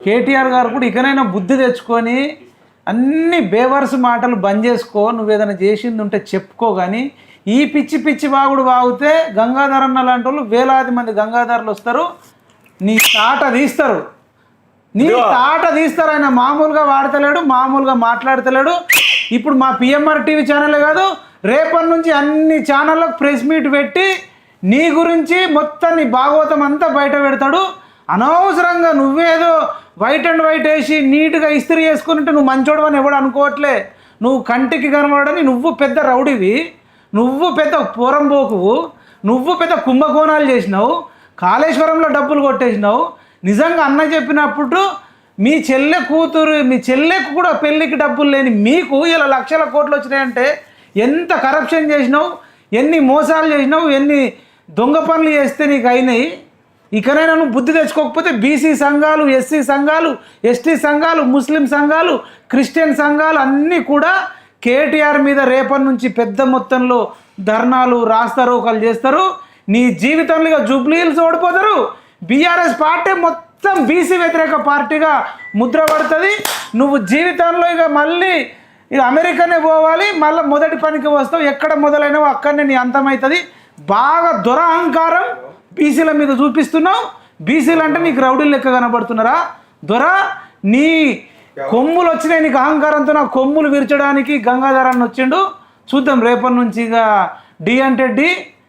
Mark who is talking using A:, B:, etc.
A: కేటీఆర్ గారు కూడా ఇకనైనా బుద్ధి తెచ్చుకొని అన్ని బేవర్స్ మాటలు బంద్ చేసుకో, నువ్వేదైనా చేసింది ఉంటే చెప్పుకో. కానీ ఈ పిచ్చి పిచ్చి వాగుడు వాగితే గంగాధర్ అన్న లాంటి వాళ్ళు వేలాది మంది గంగాధర్లు వస్తారు, నీ తాట తీస్తారు, ఆయన మామూలుగా వాడతలేడు, మామూలుగా మాట్లాడతలేడు. ఇప్పుడు మా పిఎంఆర్ టీవీ ఛానలే కాదు, రేపటి నుంచి అన్ని ఛానళ్ళకు ప్రెస్ మీట్ పెట్టి నీ గురించి మొత్తం నీ భాగవతం అంతా బయట పెడతాడు. అనవసరంగా నువ్వేదో వైట్ అండ్ వైట్ వేసి నీట్గా ఇస్త్రీ చేసుకుంటే నువ్వు మంచోడు అని ఎవడు అనుకోవట్లే. నువ్వు కంటికి కనబడని నువ్వు పెద్ద రౌడివి, నువ్వు పెద్ద పోరంబోకువు, నువ్వు పెద్ద కుంభకోణాలు చేసినావు, కాళేశ్వరంలో డబ్బులు కొట్టేసినావు. నిజంగా అన్న చెప్పినప్పుడు మీ చెల్లెకు కూడా పెళ్ళికి డబ్బులు లేని మీకు ఇలా లక్షల కోట్లు వచ్చినాయంటే ఎంత కరప్షన్ చేసినావు, ఎన్ని మోసాలు చేసినావు, ఎన్ని దొంగ పనులు చేస్తే నీకు అయినాయి. ఇకనైనా నువ్వు బుద్ధి తెచ్చుకోకపోతే బీసీ సంఘాలు, ఎస్సీ సంఘాలు, ఎస్టీ సంఘాలు, ముస్లిం సంఘాలు, క్రిస్టియన్ సంఘాలు అన్నీ కూడా కేటీఆర్ మీద రేపటి నుంచి పెద్ద మొత్తంలో ధర్నాలు, రాస్తారోకాలు చేస్తారు. నీ జీవితంలో ఇక జూబ్లీహిల్స్ ఓడిపోతారు. బీఆర్ఎస్ పార్టీ మొత్తం బీసీ వ్యతిరేక పార్టీగా ముద్ర పడుతుంది. నువ్వు జీవితంలో ఇక మళ్ళీ ఇక అమెరికానే పోవాలి, మళ్ళీ మొదటి పనికి వస్తావు. ఎక్కడ మొదలైనవో అక్కడనే నీ అంతమవుతుంది. బాగా అహంకారం బీసీల మీద చూపిస్తున్నావు. బీసీలు అంటే నీకు రౌడీలు లెక్క కనబడుతున్నారా? నీ కొమ్ములు వచ్చినాయి, నీకు అహంకారంతో నా కొమ్ములు విరచడానికి గంగాధరాన్ని వచ్చిండు. చూద్దాం రేపటి నుంచి ఇక డి అంటే డి,